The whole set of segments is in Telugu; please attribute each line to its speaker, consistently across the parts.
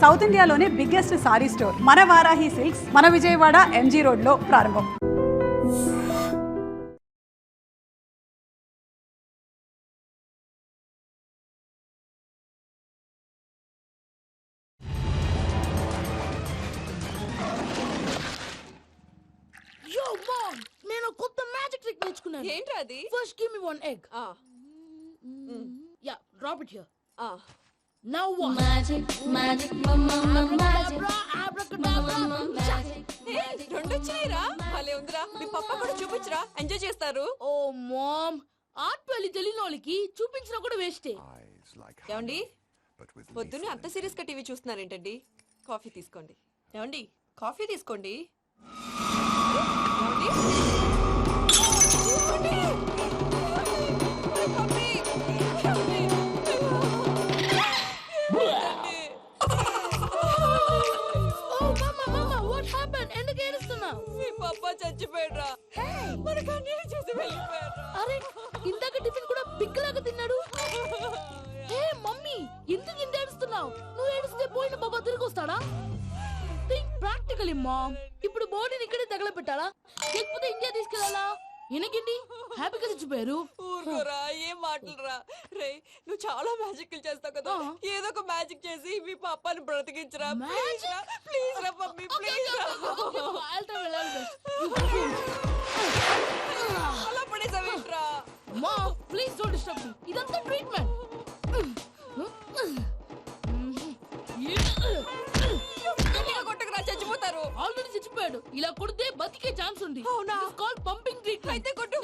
Speaker 1: సౌత్ ఇండియాలోనే బిగ్గెస్ట్ సారీ స్టోర్ మన వారాహి సిల్క్స్ మన విజయవాడ ఎంజీ రోడ్ లో ప్రారంభం.
Speaker 2: Yo mom, నేను కొత్త మ్యాజిక్ ట్రిక్ నేర్చుకున్నాను.
Speaker 3: ఏంట్రా అది?
Speaker 2: First give me one egg. Yeah, drop it here. Now what?
Speaker 4: Magic, mama, magic.
Speaker 2: Abracadabra.
Speaker 3: రెండు వచ్చినాయిరా. భలే ఉందిరా. మీ పప్ప కూడా చూపించరా, ఎంజాయ్ చేస్తారు.
Speaker 2: Oh mom, ఆర్ట్ పెళ్లి తెలియని వాళ్ళకి చూపించినా కూడా వేస్టే.
Speaker 3: ఏమండి, పొద్దున్నే అంత సీరియస్ గా టీవీ చూస్తున్నారేంటండి? కాఫీ తీసుకోండి. ఏమండి, కాఫీ తీసుకోండి. ఏమండి? తీసుకోండి. కాఫీ. ఏమండి?
Speaker 2: Oh mama, what happened? ఎందుకు ఏడుస్తున్నావు?
Speaker 3: మీ పప్ప చచ్చిపోయాడురా. మనకు అన్యాయం చేసి వెళ్ళిపోయాడురా.
Speaker 2: అరే, ఇందాక టిఫిన్ కూడా పిక్కలాగా తిన్నాడు. హే మమ్మీ, ఎందుకు ఇంత ఏడుస్తున్నావు? నువ్వు ఏడిస్తే పోయిన బాబా తిరిగి వస్తాడా? Think practically mom. ఇప్పుడు బాడీని ఇక్కడే తగలబెట్టాలా లేకపోతే ఇండియా తీసుకెళ్లాలా? ఎనకండి హ్యాపీగా చచ్చిపోయారు.
Speaker 3: ఊరుకోరా, ఏం మాటలురా. రే, నువ్వు చాలా మ్యాజిక్ చేస్తావు కదా, ఏదో ఒక మ్యాజిక్ చేసి మీ పాపాని బ్రతికించరా. ప్లీజ్ రా, ప్లీజ్ రా మమ్మీ, ప్లీజ్ రా. అలా పడేసావేంట్రా?
Speaker 2: Mom please don't disturb me. ఇదంతా ట్రీట్మెంట్.
Speaker 3: కొట్టకరా, చచ్చిపోతారు.
Speaker 2: ఆల్రెడీ చచ్చిపోయాడు. ఇలా కొడితే బతికే ఛాన్స్ ఉంది.
Speaker 3: అవునా?
Speaker 2: It is called pumping treatment.
Speaker 3: అయితే కొట్టు.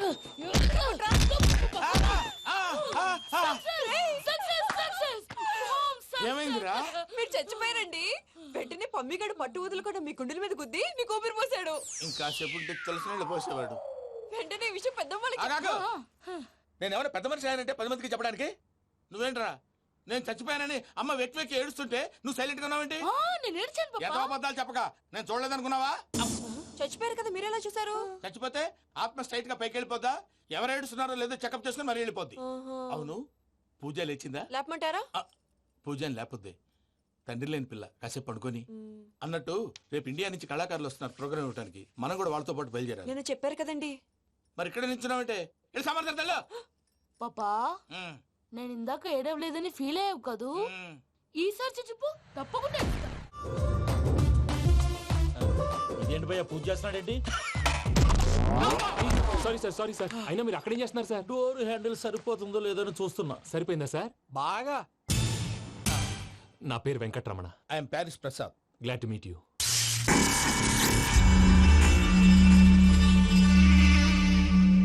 Speaker 5: ఏమైందిరా?
Speaker 3: మీరు చచ్చిపోయారండి. వెంటనే పమ్మిగాడు పట్టు వదులుకుండా మీ గుండెల మీద గుద్ది మీకు ఊపిరి పోసాడు.
Speaker 5: ఇంకా చెప్పుంటే తెలిసిన పోసేవాడు.
Speaker 3: వెంటనే ఈ విషయం పెద్దవాళ్ళకి.
Speaker 5: నేను ఎవరైనా పెద్ద మనిషి ఆయనంటే 10 మందికి చెప్పడానికి. నువ్వేంట్రా, నేను చచ్చిపోయానని అమ్మ వెక్కి వెక్కి ఏడుస్తుంటే నువ్వు సైలెంట్ గా ఉన్నావేంటి?
Speaker 2: నేను ఏడ్చాను
Speaker 5: ఎంత
Speaker 2: పాపా.
Speaker 5: అబద్ధాలు చెప్పక నేను చూడలేదనుకున్నావా?
Speaker 3: చచ్చిపోయారు కదా, మీరెలా చూసారు?
Speaker 5: చచ్చిపోతే ఆత్మ స్ట్రైట్ గా పైకి వెళ్ళిపోద్దా? ఎవరు ఏడుస్తున్నారో లేదో చెకప్ చేసుకుని మరీ వెళ్ళిపోద్ది. అవును, పూజ లేచిందా?
Speaker 3: లేపమంటారా?
Speaker 5: పూజ అని లేకపోద్ది. తండ్రి లేని పిల్ల కాసేపు పడుకొని. అన్నట్టు రేపు ఇండియా నుంచి కళాకారులు వస్తున్నారు ప్రోగ్రామ్ ఇవ్వడానికి. మనం కూడా వాళ్ళతో పాటు బయలుదేరాలి.
Speaker 3: నేను చెప్పారు కదండి.
Speaker 5: మరి ఇక్కడ నిల్చున్నావంటే వెళ్ళి సమర్థతల్లో.
Speaker 2: పాపా, నేను ఇందాక ఏడవలేదని ఫీల్ అయ్యావు కదూ. ఈసారి చచ్చిపో, తప్పకుండా ఏడుస్తా.
Speaker 6: ఇదేంటి భయ్యా పూజ చేస్తున్నాడేంటి? సారీ సార్ అయినా మీరు అక్కడేం చేస్తున్నారు సార్?
Speaker 7: డోర్ హ్యాండిల్ సరిపోతుందో లేదో అని చూస్తున్నా.
Speaker 6: సరిపోయిందా సార్?
Speaker 7: బాగా.
Speaker 6: నా పేరు Venkataramana.
Speaker 5: I'm Paris Prasad.
Speaker 6: Glad to meet you.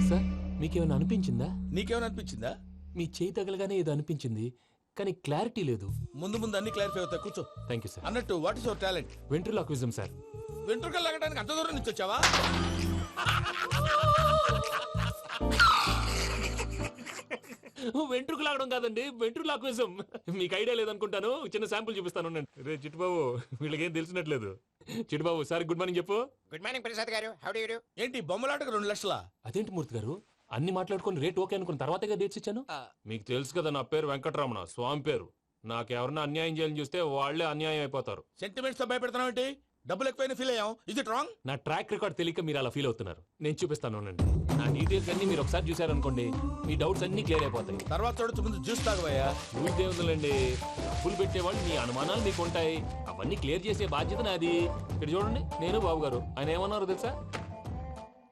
Speaker 6: Sir, మీకేమైనా అనిపించిందా?
Speaker 5: నీకేమైనా అనిపించిందా?
Speaker 6: మీ చేయి తగలగానే ఏదో అనిపించింది, కానీ క్లారిటీ లేదు.
Speaker 5: ముందు ముందు అన్ని క్లారిఫై అవుతాయి, కూర్చో.
Speaker 6: Thank you sir.
Speaker 5: అన్నట్టు what is your talent?
Speaker 6: Ventriloquism sir.
Speaker 5: వెంట్రుకలు లాగడానికి అంత దూరం నుంచి వచ్చావా?
Speaker 6: వెంట్రుకు లాగడం కాదండి, వెంట్రులాక్విజం. మీకు ఐడియా లేదనుకుంటాను, చిన్న శాంపుల్ చూపిస్తాను. రే చిట్టుబాబు, వీళ్ళకేం తెలిసినట్లేదు. చిట్టుబాబు సార్ గుడ్ మార్నింగ్ చెప్పు.
Speaker 8: Good morning Prasad garu, how do you do?
Speaker 5: ఏంటి బొమ్మలాటకు 2 లక్షల?
Speaker 6: అదేంటి మూర్తి గారు, అన్ని మాట్లాడుకుని రేట్ ఓకే అనుకున్న తర్వాతగా డేట్స్ ఇచ్చాను. మీకు తెలుసు కదా నా పేరు వెంకటరమణ, స్వామి పేరు. నాకెవరన్నా అన్యాయం చేయాలని చూస్తే వాళ్లే అన్యాయం అయిపోతారు.
Speaker 5: సెంటిమెంట్స్ తో భయపెడతావు ఏంటి? డబ్బులు ఎక్కువైనా ఫీల్ అయ్యాం. Is it wrong?
Speaker 6: నా ట్రాక్ రికార్డ్ తెలియక మీరు అలా ఫీల్ అవుతున్నారు. నేను చూపిస్తాను. నా డీటెయిల్స్ అన్ని మీరు ఒకసారి చూసారనుకోండి, మీ డౌట్స్ అన్ని క్లియర్ అయిపోతాయి.
Speaker 5: తర్వాత చూడొచ్చు, ముందు జ్యూస్ తాగబోయా.
Speaker 6: ఊరికే ఉందండి, డబ్బులు పెట్టేవాళ్ళు మీ అనుమానాలు మీకు ఉంటాయి, అవన్నీ క్లియర్ చేసే బాధ్యత నాది. ఇక్కడ చూడండి, నేను బాబు గారు. ఆయన ఏమన్నారు తెలుసా?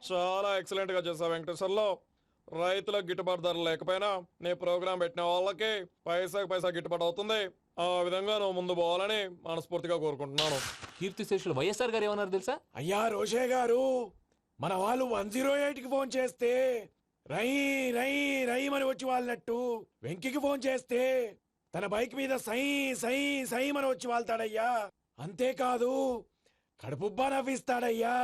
Speaker 7: చాలా ఎక్సలెంట్ గా చేసావు వెంకటేశ్వర్లో. రైతులకు గిట్టుబాటు ధర లేకపోయినా నీ ప్రోగ్రాం పెట్టిన వాళ్ళకి పైసాకి పైసా గిట్టుబాటు అవుతుంది. ఆ విధంగా నువ్వు ముందు పోవాలని మనస్ఫూర్తిగా కోరుకుంటున్నాను.
Speaker 6: కీర్తిశేషులు వైఎస్ఆర్ గారు ఏమన్నారు తెలుసా?
Speaker 9: అయ్యా రోషే గారు, మన వాళ్ళు 108కి ఫోన్ చేస్తే రై రై రై అని వచ్చి వాళ్ళనట్టు, వెంకికి ఫోన్ చేస్తే తన బైక్ మీద సై సై సై అని వచ్చి వాళ్తాడయ్యా. అంతేకాదు కడుపుబ్బా నవ్విస్తాడయ్యా.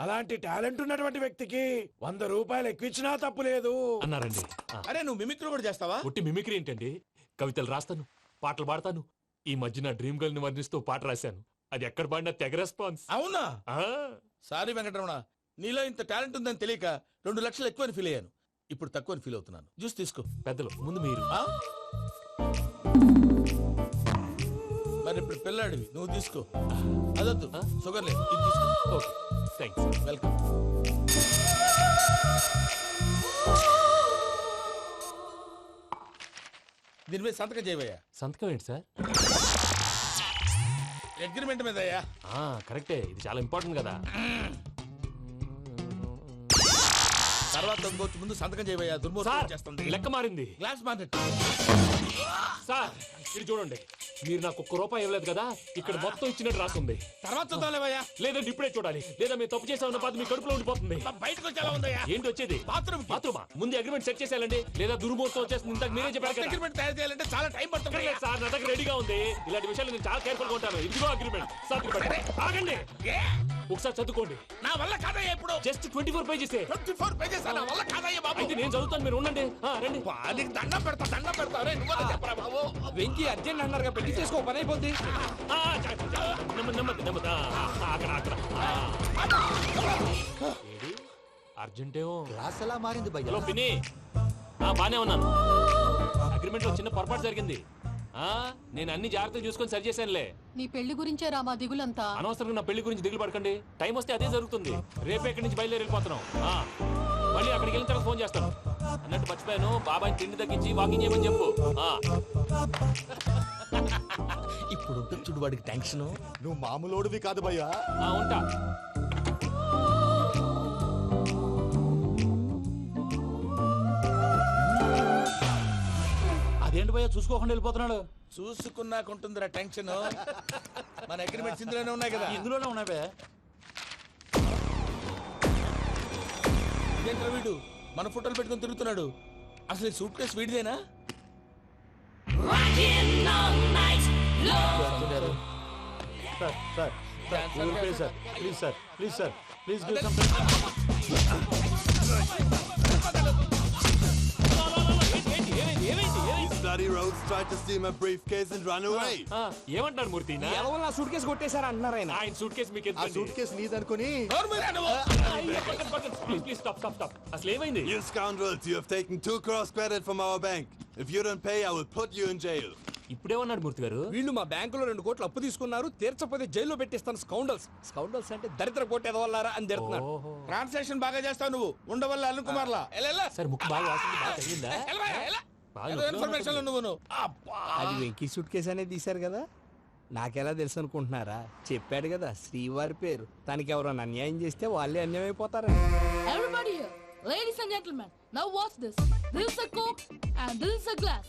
Speaker 9: అలాంటి టాలెంట్ ఉన్నటువంటి వ్యక్తికి 100 రూపాయలు ఎక్కువచ్చినా తప్పు లేదు
Speaker 6: అన్నారండి.
Speaker 5: అరే నువ్వు మిమిక్రీ కూడా చేస్తావా?
Speaker 6: పుట్టి మిమిక్రీ ఏంటండి, కవితలు రాస్తాను, పాటలు పాడతాను. ఈ మధ్య నా డ్రీమ్ గర్ల్ ని వర్ణిస్తూ పాట రాశాను, అది ఎక్కడ పాడినా తెగ రెస్పాన్స్.
Speaker 5: అవునా? సారీ వెంకటరమణ, నీలో ఇంత టాలెంట్ ఉందని తెలియక 2 లక్షలు ఎక్కువని ఫీల్ అయ్యాను. ఇప్పుడు తక్కువని ఫీల్ అవుతున్నాను. జ్యూస్ తీసుకో.
Speaker 6: పెద్దలు ముందు మీరు.
Speaker 5: మరి ఇప్పుడు పిల్లాడివి నువ్వు తీసుకో. అదొద్దు, షుగర్ లేదు, ఇది తీసుకో.
Speaker 6: Okay thanks.
Speaker 5: వెల్కమ్. దీని మీద సంతకం చేయవయ్యా.
Speaker 6: సంతకం ఏంటి సార్?
Speaker 5: అగ్రిమెంట్ మీద అయ్యా.
Speaker 6: కరెక్టే, ఇది చాలా ఇంపార్టెంట్ కదా.
Speaker 5: తర్వాత ఇంకొచ్చి ముందు సంతకం చేయవయ్యా. దుర్మోహం
Speaker 6: సార్
Speaker 5: చేస్తుంది.
Speaker 6: లెక్క మారింది.
Speaker 5: Glass market.
Speaker 6: సార్ ఇది చూడండి, మీరు నాకు ₹1 ఇవ్వలేదు కదా, ఇక్కడ మొత్తం ఇచ్చినట్టు రాస్తుంది.
Speaker 5: తర్వాత చూద్దాంలేవయ్యా.
Speaker 6: లేదంటే ఇప్పుడే చూడాలి, లేదా మీరు తప్పు చేసామన్న బాధ మీ కడుపులో ఉండిపోతుంది.
Speaker 5: బయటకు వచ్చేలా ఉందయ్యా.
Speaker 6: ఏంటి వచ్చేది?
Speaker 5: బాత్రూమ్
Speaker 6: బాత్రూమా? ముందు అగ్రిమెంట్ సెట్ చేసేయాలండి, లేదా దుర్మూర్తం వచ్చేస్తుంది. ఇంతకు మీరే చెప్పారు కదా.
Speaker 5: అగ్రిమెంట్ తయారు చేయాలంటే చాలా టైం పడుతుంది.
Speaker 6: లేదు సార్, నా దగ్గర రెడీగా ఉంది. ఇలాంటి విషయాలు నేను చాలా కేర్ఫుల్ గా ఉంటాను. ఇదిగో అగ్రిమెంట్. ఆగండి, ఒకసారి చదువుకోండి.
Speaker 5: నా వల్ల కాదయ్యా. ఇప్పుడు
Speaker 6: జస్ట్ 24 పేజెస్.
Speaker 5: 24 పేజెస్ నా వల్ల కాదయ్యా బాబు.
Speaker 6: అయితే నేను చదువుతాను, మీరు ఉండండి. రండి.
Speaker 5: నీకు దండం పెడతా. రే, నువ్వు చెప్పరా బాబు.
Speaker 7: వెంకీ అర్జెంట్ అన్నారుగా, పెళ్లి చేసుకో, పని అయిపోద్ది.
Speaker 6: నెమ్మది నెమ్మది. అక్కడ ఏడి? అర్జెంటేమో.
Speaker 10: క్లాస్ ఎలా మారింది భయ్యా?
Speaker 6: హలో పిన్ని, బానే ఉన్నాను. అగ్రిమెంట్ లో చిన్న పొరపాటు జరిగింది. నేను అన్ని జాగ్రత్తలు చూసుకొని సరి చేశానులే.
Speaker 2: నీ పెళ్లి గురించే రామా దిగులంతా.
Speaker 6: అనవసరంగా నా పెళ్లి గురించి దిగులు పడకండి. టైం వస్తే అదే జరుగుతుంది. రేపే ఇక్కడి నుంచి బయలుదేరి వెళ్ళిపోతున్నాం. మళ్ళీ అక్కడికి వెళ్ళిన తర్వాత ఫోన్ చేస్తాను. అన్నట్టు మర్చిపోయాను, బాబాయ్ తిండి తగ్గించి వాకింగ్ చేయమని చెప్పు.
Speaker 5: ఇప్పుడు ఉంటుంది చూడు వాడికి టెన్షన్.
Speaker 10: నువ్వు మామూలోడివి కాదు భయ్యా.
Speaker 6: ఉంటా.
Speaker 10: అదేంటి భయ్యా చూసుకోకుండా వెళ్ళిపోతున్నాడు?
Speaker 5: చూసుకున్నాకుంటుందిరా టెన్షన్. మన అగ్రిమెంట్స్ ఇందులోనే ఉన్నాయి కదా.
Speaker 10: ఇందులోనే ఉన్నావే.
Speaker 5: ఇదేంట్రా వీడు మన ఫోటోలు పెట్టుకొని తిరుగుతున్నాడు. అసలు ఈ సూట్ కేసు వీడిదేనా?
Speaker 6: bloody rogues tried to steal my briefcase and run away. ఏమంటారు మూర్తి?
Speaker 7: ఎవరు నా సూట్ కేసు కొట్టేశారు అంటున్నారు ఆయన.
Speaker 6: ఆయన సూట్ కేసు మీకు
Speaker 10: ఆ సూట్ కేసు నీదనుకుని
Speaker 6: ప్లీజ్ స్టాప్. అసలు ఏమైంది?
Speaker 11: You scoundrels, you have taken 2 crores credit from our bank. If you don't pay, I will put you in jail.
Speaker 6: ఇప్పుడేమన్నాడు మూర్తి గారు?
Speaker 7: వీళ్ళు మా బ్యాంకులో 2 కోట్లు అప్పు తీసుకున్నారు, తీర్చకపోతే జైల్లో పెట్టిస్తాను. స్కౌండల్స్ అంటే దరిద్ర కొట్టేదవల్లారా అని తిడుతున్నారు.
Speaker 5: ట్రాన్సాక్షన్ బాగా చేస్తావు నువ్వు. ఉండవల్ల అల్లు కుమార్లా.
Speaker 6: సార్ ముక్కు బాగా వాసింది, బాగా తగ్గిందా?
Speaker 5: ఇన్ఫర్మేషన్ నువ్వు.
Speaker 7: అది వెంకీ సూట్ కేసు అనేది తీశారు కదా, నాకెలా తెలుసు అనుకుంటున్నారా? చెప్పాడు కదా శ్రీవారి పేరు. తనకి ఎవరైనా అన్యాయం చేస్తే వాళ్ళే అన్యాయం అయిపోతారు.
Speaker 2: Everybody here, ladies and gentlemen, now watch this. This is a Coke and this is a glass.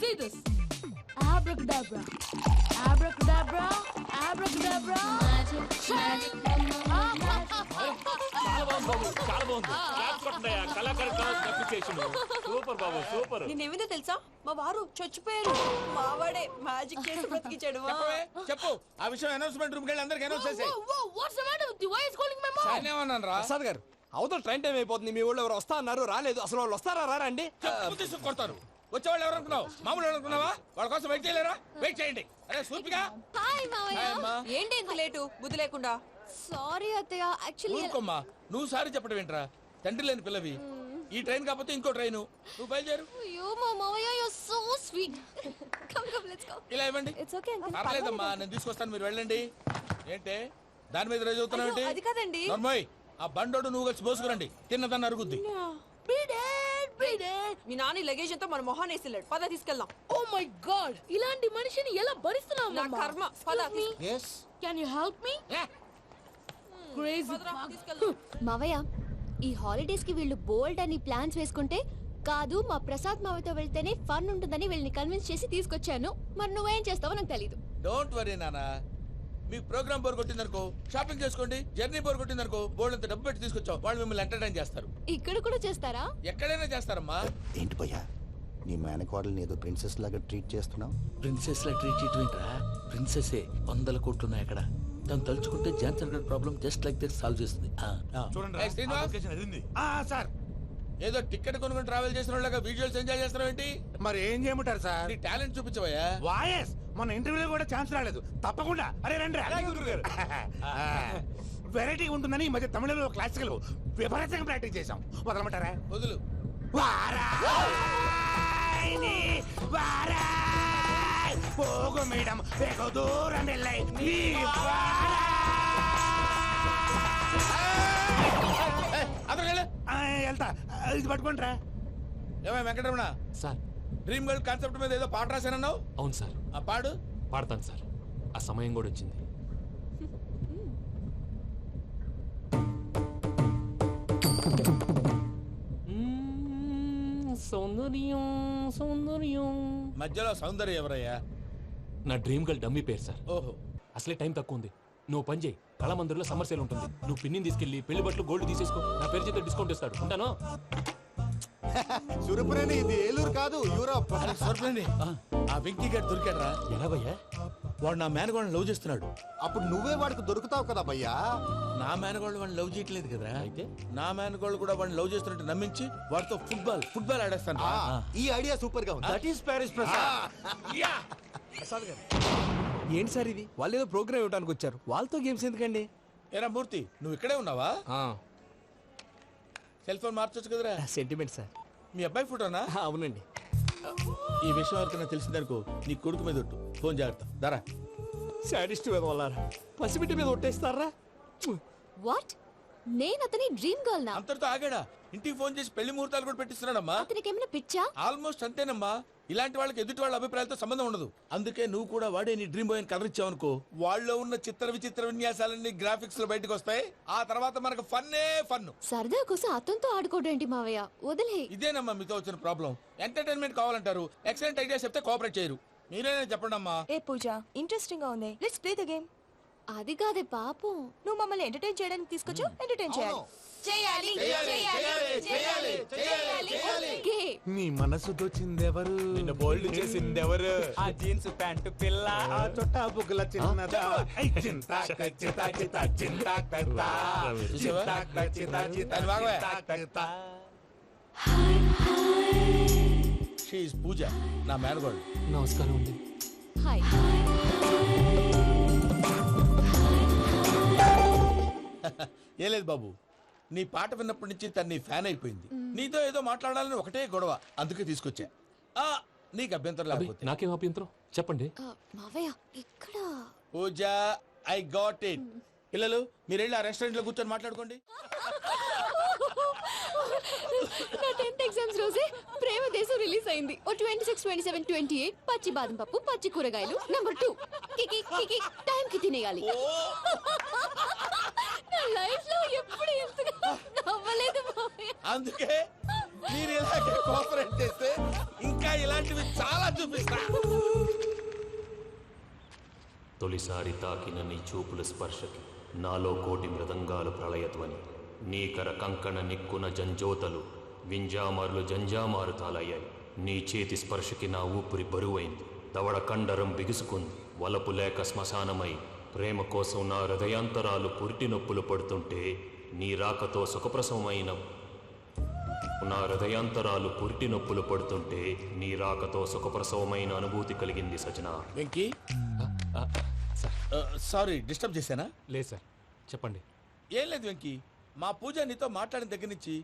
Speaker 2: See this. Abracadabra. Abracadabra. Abracadabra.
Speaker 6: చాలా బాగుంది. క్లాప్స్ కొట్టండి. కళాకారు అప్లికేషన్ సూపర్ బాబు, సూపర్.
Speaker 3: నేనేమిందో తెలుసా, మా వారు చచ్చిపోయారు. మావాడే మ్యాజిక్ చేసి బ్రతికించాడు.
Speaker 5: చెప్పు ఆ విషయం. అనౌన్స్మెంట్ రూమ్ కి వెళ్ళి అందరికి అనౌన్స్ చేసే.
Speaker 2: What's the matter with you? Why is calling my mom?
Speaker 5: నేనేమన్నాను రా?
Speaker 7: ప్రసాద్ గారు, అవతల ట్రైన్ టైం అయిపోతుంది. మీ వాళ్ళు ఎవరు వస్తా అన్నారు, రాలేదు. అసలు వాళ్ళు వస్తారా రారా అండి?
Speaker 5: తీసుకు కొడతారు. వచ్చేవాళ్ళు ఎవరు అనుకున్నావు? మామూలు అనుకున్నావా? వాళ్ళ కోసం వెయిట్ చేయలేరా? వెయిట్ చేయండి. అరే సూపిగా.
Speaker 3: హాయ్ మావయ్య. ఏంటి ఇంత లేటు? బుద్ధి లేకుండా.
Speaker 4: సారీ అత్తయ్య, యాక్చువల్లీ
Speaker 5: ఊరుకోమ్మా. నువ్వు సారీ చెప్పడం ఏంట్రా? తండ్రి లేని పిల్లవి. ఈ ట్రైన్ కాకపోతే ఇంకో ట్రైన్. నువ్వు బయలుదేరు.
Speaker 4: అయ్యో మా మావయ్య, you are so sweet. Come let's go.
Speaker 5: ఇలా ఇవ్వండి.
Speaker 4: It's okay uncle.
Speaker 5: పర్లేదమ్మా, నేను తీసుకొస్తాను, మీరు వెళ్ళండి. ఏంటే దాని మీద రోజు అవుతున్నావు ఏంటి?
Speaker 3: అది కాదండి.
Speaker 5: నర్మోయ్, ఆ బండోడు నువ్వు కలిసి పోసుకురండి. తిన్నదాన్ని అరుగుద్ది.
Speaker 3: మీ నాని లగేజ్ అంతా మన మొహాన్ వేసిల్లాడు. పద తీసుకెళ్దాం.
Speaker 2: Oh my God! ఇలాంటి మనిషిని ఎలా భరిస్తున్నావు?
Speaker 3: నా కర్మ. పద
Speaker 10: yes
Speaker 2: Can you help me? Crazy.
Speaker 3: తీసుకెళ్దాం.
Speaker 4: మావయ్య, ఈ హాలిడేస్ కి వీళ్ళు బోల్డ్ అని ప్లాన్స్ వేసుకుంటే కాదు, మా ప్రసాద్ మావతో వెళ్తేనే ఫన్ ఉంటుందని వీళ్ళని కన్విన్స్ చేసి తీసుకొచ్చాను. మరి నువ్వేం చేస్తావో నాకు తెలీదు.
Speaker 5: డోంట్ వరీ నానా. మీకు ప్రోగ్రామ్ బోర్ కొట్టిందనుకో షాపింగ్ చేసుకోండి. జర్నీ బోర్ కొట్టిందనుకో బోర్డు అంత డబ్బు పెట్టి తీసుకొచ్చాం. వాళ్ళు మిమ్మల్ని ఎంటర్టైన్ చేస్తారు.
Speaker 4: ఇక్కడ కూడా చేస్తారా?
Speaker 5: ఎక్కడైనా చేస్తారమ్మా.
Speaker 10: ఏంటి భయ్యా, నీ మేనకోడల్ని ఏదో ప్రిన్సెస్ లాగా ట్రీట్ చేస్తున్నావు?
Speaker 5: ప్రిన్సెస్ లా ట్రీట్ చేయటం ఏంట్రా? ప్రిన్సెసే 100 కోట్లు ఉన్నాయి అక్కడ. తను తలుచుకుంటే జాన్సన్ గడ్ problem just like that solve చేస్తుంది.
Speaker 9: సార్
Speaker 5: ఏదో టికెట్ కొనుక్కొని ట్రావెల్ చేసిన వాళ్ళగా విజువల్స్ ఎంజాయ్ చేస్తున్నావు ఏంటి?
Speaker 9: మరి ఏం చేయమంటారు సార్?
Speaker 5: నీ టాలెంట్ చూపించవయ్యా.
Speaker 9: వాయస్ మన ఇంటర్వ్యూలో కూడా ఛాన్స్ రాలేదు. తప్పకుండా అరే రండి. వెరైటీ ఉంటుందని ఈ మధ్య తమిళలో క్లాసికల్ విపరీతంగా ప్రాక్టీస్ చేసాం. వదలమంటారా?
Speaker 5: వదులు.
Speaker 9: వారాయ్ వారాయ్ పోగు మేడం వెగు దూరం వెళ్ళై నీ వెళ్తా ఇది పట్టుకుంటారా.
Speaker 5: ఏమై Venkataramana,
Speaker 6: sir
Speaker 5: dream girl concept మీద ఏదో పాట రాశానన్నావు.
Speaker 6: అవును సార్,
Speaker 5: ఆ పాడు.
Speaker 6: పాడతాను సార్. ఆ సమయం కూడా వచ్చింది. సౌందర్యం సౌందర్యం.
Speaker 5: మధ్యలో సౌందర్యం ఎవరయ్యా?
Speaker 6: నా డ్రీమ్ గర్ల్ డమ్మీ పేరు సార్.
Speaker 5: ఓహో,
Speaker 6: అసలే టైం తక్కువ ఉంది. నువ్వు పని చేయి, కళమందిర్లో సమ్మర్ సేల్ ఉంటుంది. నువ్వు పిన్నిని తీసుకెళ్లి పెళ్లి బట్టలు గోల్డ్ తీసేసుకో. నా పేరు చేత డిస్కౌంట్ ఇస్తాడు. ఉంటాను.
Speaker 10: సురపురేని ఇది ఏలూరు కాదు, యూరోప్.
Speaker 5: ఆ వెంకీ గారు దొరికాడరా.
Speaker 6: ఎలా భయ్యా?
Speaker 5: వాడు నా మేనగోళ్ళని లవ్ చేస్తున్నాడు.
Speaker 10: అప్పుడు నువ్వే వాడికి దొరుకుతావు కదా భయ్యా.
Speaker 5: నా మేనగోళ్ళు వాడిని లవ్ చేయట్లేదు కదా.
Speaker 6: అయితే
Speaker 5: నా మేనగోళ్ళు కూడా వాడిని లవ్ చేస్తున్నట్టు నమ్మించి వాడితో ఫుట్బాల్ ఆడేస్తాను.
Speaker 10: ఈ ఐడియా సూపర్ గా ఉంది.
Speaker 9: That is Paris Prasad. ఏంటి సార్ ఇది? వాళ్ళు ఏదో ప్రోగ్రామ్ ఇవ్వడానికి వచ్చారు, వాళ్ళతో గేమ్స్ ఎందుకండి?
Speaker 5: ఏరా మూర్తి, నువ్వు ఇక్కడే ఉన్నావా? సెల్ ఫోన్ మార్చొచ్చు కదరా.
Speaker 9: Sentiment sir.
Speaker 5: మీ అబ్బాయి ఫోటోనా?
Speaker 9: అవునండి.
Speaker 5: ఈ విషయం ఎవరికైనా తెలిసిందనుకో, నీ కొడుకు మీద ఒట్టు. ఫోన్ జాగ్రత్త. దారా.
Speaker 9: సాడిస్ట్ మీద వాళ్ళారా, పసిబిడ్డ మీద ఒట్టేస్తారా?
Speaker 4: వాట్? నేను అతని డ్రీమ్ గర్ల్ నా?
Speaker 5: అంతటితో ఆగాడా? ఇంటికి ఫోన్ చేసి పెళ్లి ముహూర్తాలు కూడా పెట్టిస్తున్నాడమ్మా.
Speaker 4: అతనికి ఏమైనా పిచ్చా?
Speaker 5: ఆల్మోస్ట్ అంతేనమ్మా. ఇలాంటి వాళ్ళకి ఎదుటి వాళ్ళ అభిప్రాయాలతో సంబంధం ఉండదు. అందుకే నువ్వు కూడా వాడే నీ డ్రీమ్ బాయ్ కవర్ ఇచ్చావనుకో, వాళ్ళలో ఉన్న చిత్ర విచిత్ర విన్యాసాలన్నీ గ్రాఫిక్స్ లో బయటకు వస్తాయి. ఆ తర్వాత మనకు ఫన్నే ఫన్.
Speaker 4: సరదా కోసం అతనితో ఆడుకోవడం మావయ్య, వదిలే.
Speaker 5: ఇదేనమ్మా మీతో వచ్చిన ప్రాబ్లం. ఎంటర్టైన్మెంట్ కావాలంటారు, ఎక్సలెంట్ ఐడియా చెప్తే కోఆపరేట్ చేయరు. మీరేనా చెప్పండి అమ్మా.
Speaker 3: ఏ పూజ, ఇంట్రెస్టింగ్ గా ఉంది. Let's play the game.
Speaker 4: అది కాదే పాపం.
Speaker 3: నువ్వు మమ్మల్ని ఎంటర్టైన్ చేయడానికి తీసుకొచ్చు, ఎంటర్టైన్ చేయాలి.
Speaker 4: గే.
Speaker 9: నీ మనసు దోచిందెవరు? నిన్న బోల్డ్ చేసిందెవరు? ఆ జీన్స్ ప్యాంటు పిల్ల, ఆ చొట్టా బుగ్గల చిన్నదా. ఐ చింతా కచ్చితా చితా చింతా కత్తా. చింతా కచ్చితా చితా చింతా కత్తా.
Speaker 5: షీ ఇస్ పూజ, నా మేనగోడు.
Speaker 6: నమస్కారం అండి.
Speaker 4: హాయ్.
Speaker 5: ఏ లేదు బాబు, నీ పాట విన్నప్పటి నుంచి తను నీ ఫ్యాన్ అయిపోయింది. నీతో ఏదో మాట్లాడాలని ఒకటే గొడవ, అందుకే తీసుకొచ్చా. నీకు అభ్యంతరం
Speaker 6: అబ్బే,
Speaker 5: లేకపోతే.
Speaker 6: నాకేం అభ్యంతరం చెప్పండి.
Speaker 4: మావయ్య ఇక్కడ.
Speaker 5: పూజ, ఐ గాట్ ఇట్. పిల్లలు మీరు వెళ్ళి ఆ రెస్టారెంట్ లో కూర్చొని మాట్లాడుకోండి.
Speaker 4: నా 10th ఎగ్జామ్స్ రోజే ప్రేమ దేశం రిలీజ్ అయింది. ఓ 26, 27, 28 పచ్చి బాదం పప్పు, పచ్చి కూరగాయలు. నెంబర్ 2 కికి కికి టైం కి తినేయాలి. నా లైఫ్ లో ఎప్పుడు ఇంతగా నవ్వలేదు మావయ్య.
Speaker 5: అందుకే మీరు ఇలాగే కోఆపరేట్ చేస్తే ఇంకా ఇలాంటివి చాలా చూపిస్తా.
Speaker 6: తొలిసారి తాకిన నీ చూపుల స్పర్శకి నాలో కోటి మృదంగాలు ప్రళయధ్వని. నీకర కంకణ నిక్కున జంజోతలు వింజామారులు జంజామారు తాలయ్యాయి. నీ చేతి స్పర్శకి నా ఊపిరి బరువైంది. దవడ కండరం బిగుసుకుంది. వలపు లేక శ్మశానమై ప్రేమ కోసం నా హృదయాంతరాలు పురిటి నొప్పులు పడుతుంటే నీ రాకతో సుఖప్రసవమైన నా హృదయాంతరాలు పురిటి నొప్పులు పడుతుంటే నీ రాకతో సుఖప్రసవమైన అనుభూతి కలిగింది సజనా.
Speaker 5: వెంకీ, సారీ డిస్టర్బ్ చేశానా?
Speaker 6: లేదు సార్, చెప్పండి.
Speaker 5: ఏం లేదు వెంకీ, మా పూజ నీతో మాట్లాడిన దగ్గర నుంచి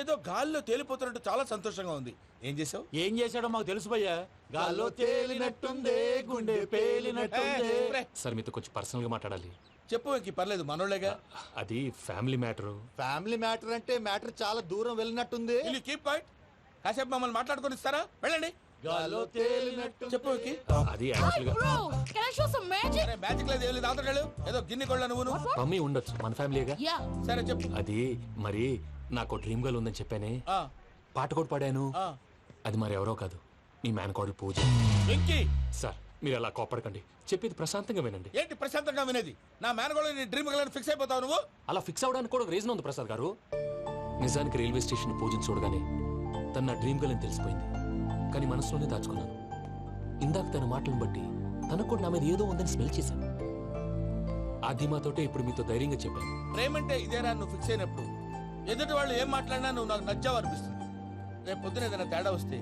Speaker 5: ఏదో గాల్లో తేలిపోతున్నట్టు చాలా సంతోషంగా ఉంది. ఏం చేసావు?
Speaker 9: ఏం చేశాడో మాకు తెలుసు భయ్యా. గాల్లో తేలినట్టుందే, గుండె పేలినట్టుందే.
Speaker 6: సార్ మీతో కొంచెం పర్సనల్గా మాట్లాడాలి.
Speaker 5: చెప్పు వెంకీ, పర్లేదు మనోళ్ళేగా.
Speaker 6: అది ఫ్యామిలీ మ్యాటరు.
Speaker 10: ఫ్యామిలీ మ్యాటర్ అంటే మ్యాటర్ చాలా దూరం వెళ్ళినట్టుంది.
Speaker 5: Keep point. కాసేపు మమ్మల్ని మాట్లాడుకొని ఇస్తారా? వెళ్ళండి.
Speaker 10: గాల్లో తేలినట్టు.
Speaker 5: చెప్పు వెంకీ.
Speaker 6: అది యాక్చువల్గా
Speaker 2: Bro, can I show some magic?
Speaker 5: సరే, మ్యాజిక్ లేదు, ఏం లేదు, ఆతడాలు ఏదో గిన్నె కొళ్ళ నువ్వు.
Speaker 6: మమ్మీ ఉండొచ్చు, మన ఫ్యామిలీగా.
Speaker 2: Yeah.
Speaker 5: సరే చెప్పు.
Speaker 6: అది మరి నాకు డ్రీమ్ గర్ల్ ఉందని చెప్పానే,
Speaker 5: ఆ,
Speaker 6: పాట కూడా పాడాను.
Speaker 5: ఆ.
Speaker 6: అది మరి ఎవరో కాదు, మీ మేనకోడలు పూజ.
Speaker 5: వెంకీ,
Speaker 6: సార్ మీరు అలా కోపడకండి, చెప్పేది ప్రశాంతంగా వినండి.
Speaker 5: ఏంటి ప్రశాంతంగా వినేది? నా మేనగోళ్ళు నీ డ్రీమ్ గర్ల్ ఫిక్స్ అయిపోతావు నువ్వు.
Speaker 6: అలా ఫిక్స్ అవడానికి కూడా రీజన్ ఉంది ప్రసాద్ గారు. నిజానికి రైల్వే స్టేషన్ పూజను చూడగానే తన నా డ్రీమ్ గర్ల్ అని తెలిసిపోయింది. కానీ మనసులోనే దాచుకున్నాను. ఇందాక తన మాటలను బట్టి తనకు కూడా నా మీద ఏదో ఉందని స్మెల్ చేశాను. ఆ ధీమాతోటే ఇప్పుడు మీతో ధైర్యంగా చెప్పాను.
Speaker 5: ప్రేమంటే ఇదేనా నువ్వు ఫిక్స్ అయినప్పుడు ఎదుటి వాళ్ళు ఏం మాట్లాడినా నువ్వు నాకు నచ్చావు అనిపిస్తుంది. రేపు పొద్దున ఏదైనా తేడా వస్తే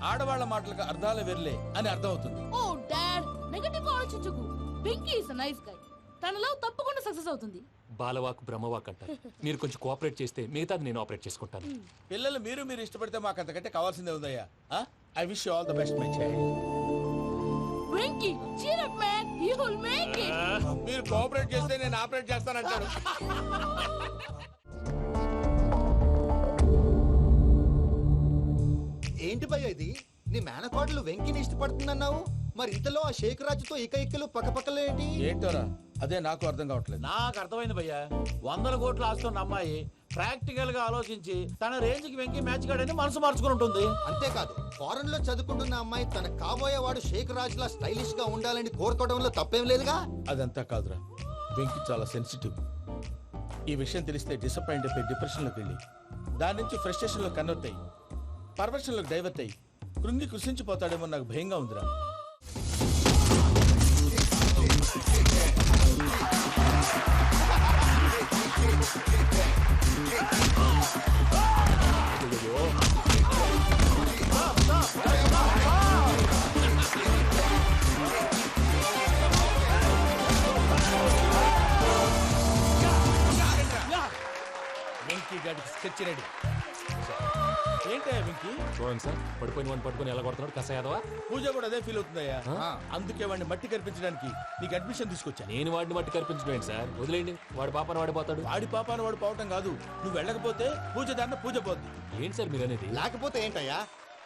Speaker 5: ఆడవాళ్ల మాటలకు అర్థాలు వెర్లే అని అర్థం అవుతుంది.
Speaker 2: Oh, Dad, నెగటివ్ ఆలోచించకు. Venky is a nice guy. తన లవ్ తప్పకుండా సక్సెస్ అవుతుంది.
Speaker 6: బాలవాక్ బ్రహ్మవాక్ అంటారు. మీరు కొంచెం కోఆపరేట్ చేస్తే మిగతాది నేను ఆపరేట్ చేసుకుంటాను.
Speaker 5: పిల్లలు మీరు ఇష్టపడితే మాకు అంతకంటే కావాల్సిందే ఉందయ్యా. I wish you all the best my child.
Speaker 2: Venky cheer up man, you will make it.
Speaker 5: మీరు కోఆపరేట్ చేస్తే నేను ఆపరేట్ చేస్తానంటాడు.
Speaker 10: ఏంటి భయ్య ఇది? నీ మేనకోడలు వెంకిని ఇష్టపడుతుందన్నావు, మరి ఇంతలో ఆ షేక్ రాజుతో ఇక్కలు పక్కపక్కలు ఏంటి?
Speaker 5: ఏంటోరా అదే నాకు అర్థం కావట్లేదు.
Speaker 9: నాకు అర్థమైంది భయ్యా, 100 కోట్లు ఆస్తున్న అమ్మాయి ప్రాక్టికల్ గా ఆలోచించి తన రేంజ్ కి వెంకి మ్యాచ్ కాడని మనసు మార్చుకుని ఉంటుంది.
Speaker 10: అంతేకాదు, ఫారెన్ లో చదువుకుంటున్న అమ్మాయి తన కాబోయేవాడు షేక్ రాజులా స్టైలిష్ గా ఉండాలని కోరుకోవడంలో తప్పేం లేదుగా.
Speaker 5: అదంతా కాదురా, వెంకి చాలా సెన్సిటివ్. ఈ విషయం తెలిస్తే డిసప్పాయింట్ అయిపోయి డిప్రెషన్లోకి వెళ్ళి దాని నుంచి ఫ్రస్ట్రేషన్లో కన్వర్ట్ అయ్యి పర్వర్షన్లోకి డైవర్ట్ అయ్యి కృంగి కృషించిపోతాడేమో నాకు భయంగా ఉందిరా. వెంకీ గాడికి స్కెచ్ రెడీ. ఏంటయ్యా వెంకీ?
Speaker 6: చూడండి సార్, పడిపోయిన వాడిని పట్టుకొని ఎలా కొడుతున్నాడు కసయాదవా.
Speaker 5: పూజ కూడా అదే ఫీల్ అవుతుందయ్యా. అందుకే వాడిని మట్టి కనిపించడానికి నీకు అడ్మిషన్ తీసుకొచ్చా.
Speaker 6: నేను వాడిని మట్టి కనిపించడం సార్, వదిలేండి. వాడి పాపను వాడిపోతాడు.
Speaker 5: వాడి పాపాను వాడు పోవటం కాదు, నువ్వు వెళ్ళకపోతే పూజ దాన్న పూజ పోద్ది.
Speaker 6: ఏంటి సార్ మీరు అనేది?
Speaker 10: లేకపోతే ఏంటయ్యా,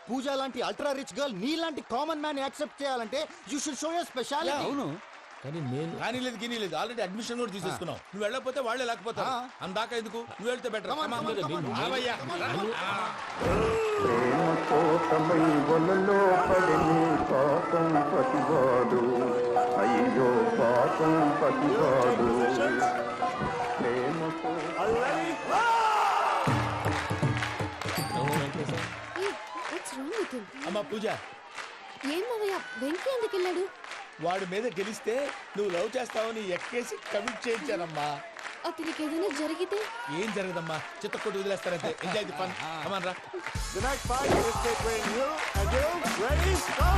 Speaker 10: పూజ లాంటి అల్ట్రా రిచ్ గర్ల్ నీ లాంటి కామన్ మ్యాన్ యాక్సెప్ట్ చేయాలంటే you should show your speciality.
Speaker 5: అవును,
Speaker 6: కానీ నేను
Speaker 5: కానీ లేదు గిని లేదు, ఆల్రెడీ అడ్మిషన్ కూడా తీసేసుకున్నావు. నువ్వు వెళ్ళకపోతే వాళ్ళే లేకపోతే అందాక ఎందుకు, నువ్వు వెళ్తే better.
Speaker 4: What's wrong with him?
Speaker 5: అమ్మా పూజ,
Speaker 4: ఏం మావయ్య, వెంకీ ఎందుకు వెళ్ళాడు?
Speaker 5: వాడి మీద గెలిస్తే నువ్వు లవ్ చేస్తావని ఎక్కేసి కమిట్ చేయించానమ్మా.
Speaker 4: అతనికి ఏదైనా జరిగితే?
Speaker 5: ఏం జరగదమ్మా, చిత్త కొట్టు వదిలేస్తారంటే. Enjoy the fun. కమాన్ రా.
Speaker 9: The next fight is between you and you. Ready? Go!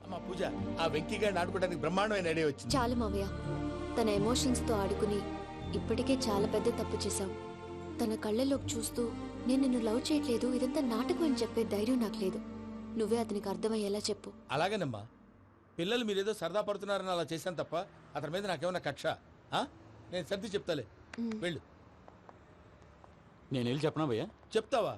Speaker 5: అమ్మా పూజ, ఆ వెంకీ గారిని ఆడుకోవడానికి బ్రహ్మాండమైన ఐడియా వచ్చింది.
Speaker 4: చాలు మావయ్య, తన ఎమోషన్స్ తో ఆడుకుని ఇప్పటికే చాలా పెద్ద తప్పు చేశావు. తన కళ్ళలోకి చూస్తూ నేను నిన్ను లవ్ చేయట్లేదు, ఇదంతా నాటకం అని చెప్పే ధైర్యం నాకు లేదు. నువ్వే అతనికి అర్థమయ్యేలా చెప్పు.
Speaker 5: అలాగేనమ్మా, పిల్లలు మీరేదో సరదా పడుతున్నారని అలా చేశాను తప్ప అతని మీద నాకేమన్నా కక్ష? నేను సర్ది చెప్తాలే, వెళ్ళు.
Speaker 9: నేను వెళ్ళి చెప్పనా భయ్యా?
Speaker 5: చెప్తావా?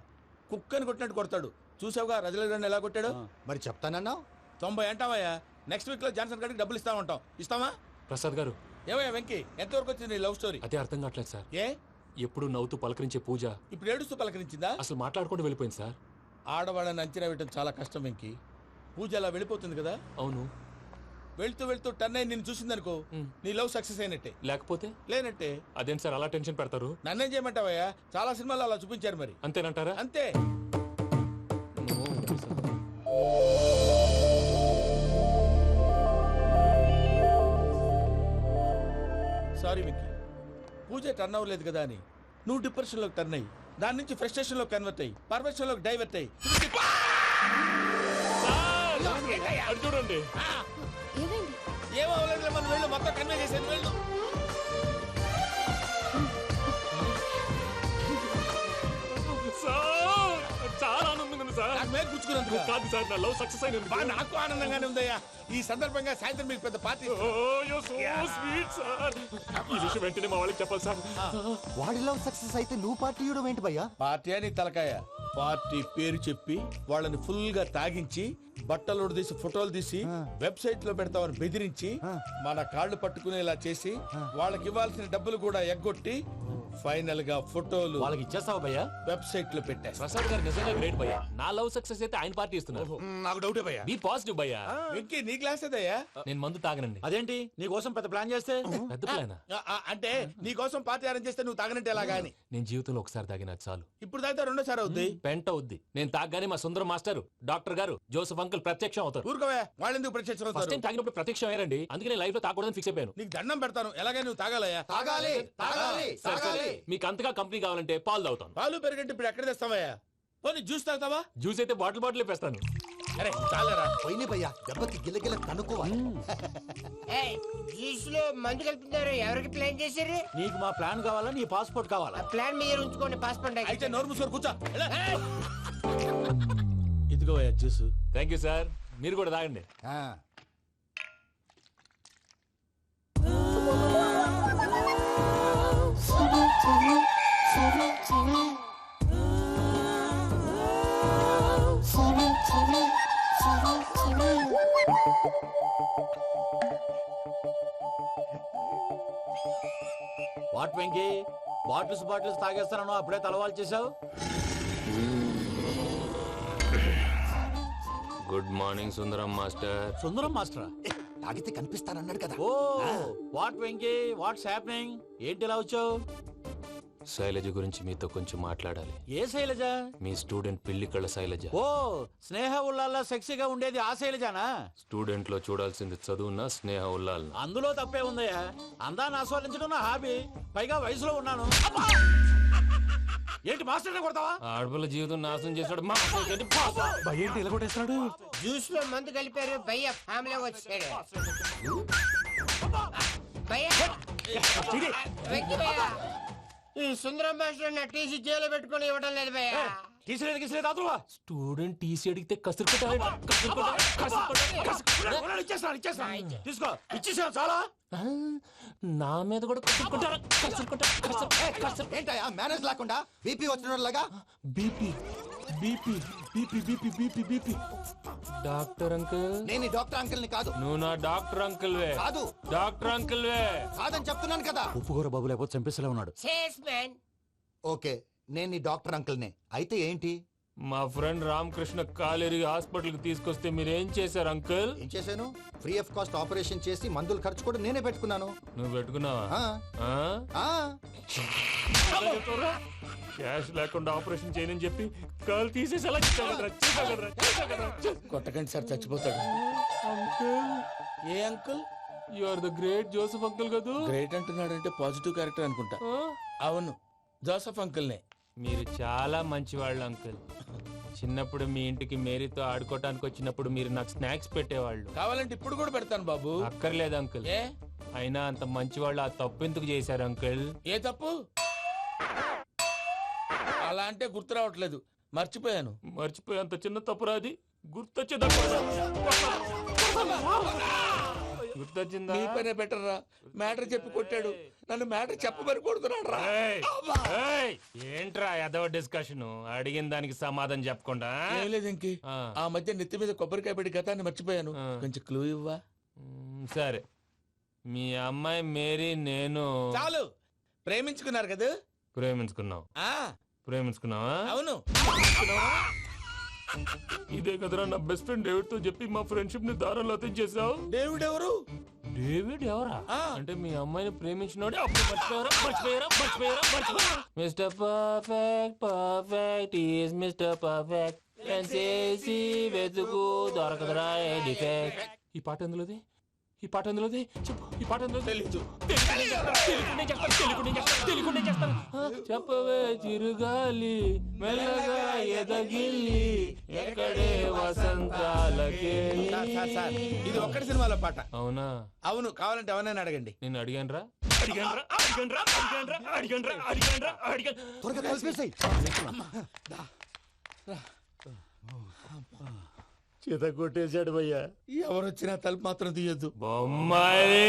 Speaker 5: కుక్కని కొట్టినట్టు కొడతాడు. చూసావుగా రజల గారిని ఎలా కొట్టాడు.
Speaker 10: మరి చెప్తానన్నావు?
Speaker 5: 90 అంటావయ్యా. నెక్స్ట్ వీక్ లో జాన్సన్ గారికి డబ్బులు ఇస్తామంటాం. ఇస్తావా?
Speaker 6: ప్రసాద్ గారు,
Speaker 5: ఏమయ్యా వెంకీ, ఎంతవరకు వచ్చింది నీ లవ్ స్టోరీ?
Speaker 6: అదే అర్థం కావట్లేదు సార్.
Speaker 5: ఏ
Speaker 6: ఎప్పుడు నవ్వుతూ పలకరించే పూజ
Speaker 5: ఇప్పుడు ఏడుస్తూ పలకరించిందా?
Speaker 6: అసలు మాట్లాడుకుంటూ వెళ్ళిపోయింది సార్.
Speaker 5: ఆడవాళ్ళని అంచనా వేయటం చాలా కష్టం వెంకీ. పూజ అలా వెళ్ళిపోతుంది కదా.
Speaker 6: అవును.
Speaker 5: వెళ్తూ వెళ్తూ టర్న్ అయి నిన్ను చూసిందనుకో, నీ లవ్ సక్సెస్ అయినట్టే.
Speaker 6: లేకపోతే
Speaker 5: లేనట్టే.
Speaker 6: అదేం సార్ అలా టెన్షన్ పెడతారు?
Speaker 5: నన్నేం చేయమంటావయ్యా, చాలా సినిమాలు అలా చూపించారు. మరి
Speaker 6: అంతేనంటారా?
Speaker 5: అంతే. సారీ వెంకీ, పూజ టర్న్ అవ్వలేదు కదా అని నువ్వు డిప్రెషన్ లోకి టర్న్ అయ్యి దాని నుంచి ఫ్రస్ట్రేషన్ లో కన్వర్ట్ అయ్యి పర్వర్షన్ లోకి డైవర్ట్ అయ్యి
Speaker 6: చూడండి.
Speaker 4: ఏమైంది?
Speaker 5: ఏమో అవ్వలేదు, మనం వెళ్ళు, మొత్తం కన్వే చేసేది. వెళ్ళు.
Speaker 6: చాలా ఆనందంగా ఉంది సార్.
Speaker 5: నాకు మీద కూర్చుకున్నందుకు
Speaker 6: కాదు సార్, నా లవ్ సక్సెస్ అయినందుకు.
Speaker 5: నాకు ఆనందంగానే ఉందయ్యా. ఈ సందర్భంగా సాయంత్రం మీకు పెద్ద పార్టీ.
Speaker 6: Sweet sir. ఈ విషయం వెంటనే మా వాళ్ళకి చెప్పాలి సార్.
Speaker 10: వాడి లవ్ సక్సెస్ అయితే నువ్వు పార్టీ ఇవ్వడం ఏంటి భయ్యా?
Speaker 5: పార్టీ అని తలకాయ. పార్టీ పేరు చెప్పి వాళ్ళని ఫుల్ గా తాగించి బట్టలు తీసి ఫోటోలు తీసి వెబ్సైట్ లో పెడతామని బెదిరించి మన కాళ్ళు పట్టుకునేలా చేసి వాళ్ళకి ఇవ్వాల్సిన డబ్బులు కూడా ఎగ్గొట్టి ఫైనల్ గా ఫోటోలు
Speaker 12: వాళ్ళకి ఇచ్చేస్తావా భయ్యా?
Speaker 5: వెబ్సైట్ లో పెట్టేస్తా.
Speaker 12: ప్రసాద్ గారు నిజంగా గ్రేట్ భయ్యా. నా లవ్ సక్సెస్ అయితే ఆయన పార్టీ ఇస్తున్నారు.
Speaker 9: నాకు డౌటే భయ్యా.
Speaker 12: బీ పాజిటివ్ భయ్యా.
Speaker 5: వెంకీ నీ గ్లాస్ ఏదయ్యా?
Speaker 12: నేను మందు తాగనండి.
Speaker 13: అదేంటి నీ కోసం పెద్ద ప్లాన్ చేస్తే?
Speaker 12: పెద్ద ప్లానా?
Speaker 5: అంటే నీ కోసం పార్టీ అరేంజ్ చేస్తే నువ్వు తాగనంటే ఎలాగా అని.
Speaker 12: నేను జీవితంలో ఒకసారి తాగినా చాలు.
Speaker 5: ఇప్పుడు తాగితే రెండోసారి అవుద్ది.
Speaker 12: పెంట అవుద్ది. నేను తాగగానే మా సుందరం మాస్టర్, డాక్టర్ గారు, జోసెఫ్ అంకుల్ ప్రత్యక్షం అవుతారు.
Speaker 5: ఊరుకోవే, వాళ్ళెందుకు ప్రత్యక్షం
Speaker 12: ఫస్ట్
Speaker 5: అవుతారు?
Speaker 12: టైం తాగినప్పుడు ప్రత్యక్షం అయ్యారండి. అందుకే నేను లైఫ్ లో తాగకూడదని ఫిక్స్ అయిపోయాను.
Speaker 5: నీకు దండం పెడతాను, ఎలాగైనా నువ్వు తాగాలయ్యా.
Speaker 10: తాగాలి తాగాలి
Speaker 12: సరే, సరే.
Speaker 10: తాగాలి.
Speaker 12: మీకు అంతగా కంపెనీ కావాలంటే పాలు తాగుతాను.
Speaker 5: పాలు పెరిగంటే ఇప్పుడు ఎక్కడ తెస్తావయ్యా? పోనీ జ్యూస్ తాగుతావా?
Speaker 12: జ్యూస్ అయితే బాటిల్ వేస్తాను.
Speaker 5: అరే చాలరా.
Speaker 10: పోయిన భయ్యా దెబ్బకి గిల్లగిల్ల కనుక్కోవాలి.
Speaker 8: జ్యూస్ లో మందు కలుపుతున్నారు. ఎవరికి ప్లాన్ చేశారు?
Speaker 13: నీకు మా ప్లాన్ కావాలా, నీ పాస్పోర్ట్ కావాలా?
Speaker 8: ప్లాన్ మీరు ఉంచుకోండి, పాస్పోర్ట్
Speaker 5: అయితే నోరు మూసుకొని కూర్చో. ఇదిగో జ్యూస్.
Speaker 12: Thank you sir. మీరు కూడా తాగండి.
Speaker 13: వాట్ వెంకీ, బాటిల్స్ తాగేస్తానో అప్పుడే తలవాలు చేసావు.
Speaker 6: Good morning Sundaram master.
Speaker 13: Sundaram మాస్టరా?
Speaker 10: తాగితే కనిపిస్తానన్నాడు కదా.
Speaker 13: Oh what Venky, what's happening? ఏంటి ఇలా వచ్చావు?
Speaker 6: శైలజ గురించి మీతో కొంచెం మాట్లాడాలి.
Speaker 13: ఏ శైలజ?
Speaker 6: మీ స్టూడెంట్ పిల్లి కళ్ళ శైలజ.
Speaker 13: ఓ స్నేహ ఉల్లాల్లో సెక్సీగా ఉండేది ఆ శైలజానా?
Speaker 6: స్టూడెంట్ లో చూడాల్సింది చదువున్న స్నేహ ఉల్లాల్.
Speaker 13: అందులో తప్పే ఉందయ్యా. అందాన్ని ఆస్వాదించడం నా హాబీ. పైగా వయసులో ఉన్నాను. ఏంటి మాస్టర్ కొడతావా?
Speaker 6: ఆడపిల్ల జీవితం నాశనం చేశాడు.
Speaker 12: ఏంటి ఇలా కొట్టేస్తున్నాడు?
Speaker 8: జ్యూస్ లో మందు కలిపారు. భయ్య ఫ్యామిలీ వచ్చాడు. భయ్య వెక్కి భయ్య, ఈ సుందరం మాస్టర్ నా టీసీ జైలు పెట్టుకొని ఇవ్వడం లేదు భయ్య.
Speaker 13: తీసిలేదు అదువా.
Speaker 12: స్టూడెంట్ టీసీ అడిగితే కసురు
Speaker 13: ఇచ్చేస్తాను. తీసుకో, ఇచ్చేసా చాలా.
Speaker 12: నా మీద కూడా కసురుకుంటారా?
Speaker 10: ఏంటయ్యా మేనేజ్ లేకుండా బీపీ వచ్చిన లాగా?
Speaker 12: BP BP BP BP BP BP. Doctor uncle.
Speaker 10: నేను ఈ డాక్టర్ అంకుల్ ని కాదు.
Speaker 12: నువ్వు నా డాక్టర్ అంకుల్ వే.
Speaker 10: కాదు.
Speaker 12: డాక్టర్ అంకుల్ వే.
Speaker 10: కాదని చెప్తున్నాను కదా.
Speaker 13: ఉప్పుకూర బాబు లేకపోతే చంపేసేలా ఉన్నాడు.
Speaker 8: Sales man.
Speaker 10: ఓకే, నేను ఈ డాక్టర్ అంకుల్ నే. అయితే ఏంటి?
Speaker 6: మా ఫ్రెండ్ రామకృష్ణ కాలేరికి హాస్పిటల్ కి తీసుకొస్తే మీరేం చేశారు అంకుల్?
Speaker 10: ఏం చేశాను? ఫ్రీ ఆఫ్ కాస్ట్ ఆపరేషన్ చేసి మందులు ఖర్చు కూడా నేనే పెట్టుకున్నాను.
Speaker 6: నువ్వు పెట్టుకున్నావా? క్యాష్ లేకుండా ఆపరేషన్ చేయనని చెప్పి కాల్ తీసేసి అలా
Speaker 5: కొట్టకండి సార్, చచ్చిపోతాడు. ఏ uncle?
Speaker 6: You are the great Joseph uncle కదా.
Speaker 5: గ్రేట్ అంటున్నాడంటే పాజిటివ్ క్యారెక్టర్ అనుకుంటా. అవును, జోసెఫ్ అంకుల్నే.
Speaker 6: మీరు చాలా మంచివాళ్ళు అంకుల్. చిన్నప్పుడు మీ ఇంటికి మేరీతో ఆడుకోవటానికి వచ్చినప్పుడు మీరు నాకు స్నాక్స్ పెట్టేవాళ్ళు.
Speaker 5: కావాలంటే ఇప్పుడు కూడా పెడతాను బాబు.
Speaker 6: అక్కర్లేదు అంకుల్.
Speaker 5: ఏ
Speaker 6: అయినా అంత మంచివాళ్ళు ఆ తప్పు ఎందుకు చేశారు అంకుల్?
Speaker 5: ఏ తప్పు? అలా అంటే గుర్తు రావట్లేదు, మర్చిపోయాను.
Speaker 6: మర్చిపోయేంత చిన్న తప్పురా అది? గుర్తొచ్చిందా?
Speaker 5: నీ పనే బెటర్ రా. మ్యాటర్ చెప్పి కొట్టాడు, నన్ను మ్యాటర్ చెప్పమని కొడుతున్నాడు రా.
Speaker 6: ఏంట్రా ఎదవ డిస్కషన్? అడిగిన దానికి సమాధానం చెప్పకుండా.
Speaker 5: ఏం లేదు ఇంకి, ఆ మధ్య నెత్తి మీద కొబ్బరికాయ పెట్టి గతాన్ని మర్చిపోయాను. కొంచెం క్లూ ఇవ్వా?
Speaker 6: సరే, మీ అమ్మాయి మేరీ నేను
Speaker 5: చాలు. ప్రేమించుకున్నారు కదా?
Speaker 6: ప్రేమించుకున్నావు. ప్రేమించుకున్నావా?
Speaker 5: అవును.
Speaker 6: ఇదే కదరా నా బెస్ట్ ఫ్రెండ్ డేవిడ్ తో చెప్పి మా ఫ్రెండ్షిప్ ని దారంలో చేసావు.
Speaker 5: డేవిడ్ ఎవరు?
Speaker 6: డేవిడ్ ఎవరా? అంటే మీ అమ్మాయిని ప్రేమించినోడే. Mister perfect perfect is mister perfect చేసి వెతుకు దొరకదురా డిఫెక్ట్. ఈ పాట ఎందులోది? ఈ పాట ఎందులోది? చెప్పు. ఈ పాట ఎందులో?
Speaker 5: తెలీదు.
Speaker 6: చెప్పవే చిరుగాలి మెల్లగా ఎదగిల్లి ఎక్కడే వసంతాలకే.
Speaker 5: ఇది ఒక్కటి సినిమాలో పాట.
Speaker 6: అవునా?
Speaker 5: అవును. కావాలంటే ఎవరైనా అడగండి.
Speaker 6: నేను అడిగాను రా.
Speaker 10: త్వరగా కలిపేసాయి.
Speaker 13: చేత కొట్టేశాడు భయ్యా.
Speaker 5: ఎవరొచ్చినా తలుపు మాత్రం తీయద్దు.
Speaker 6: బొమ్మాయి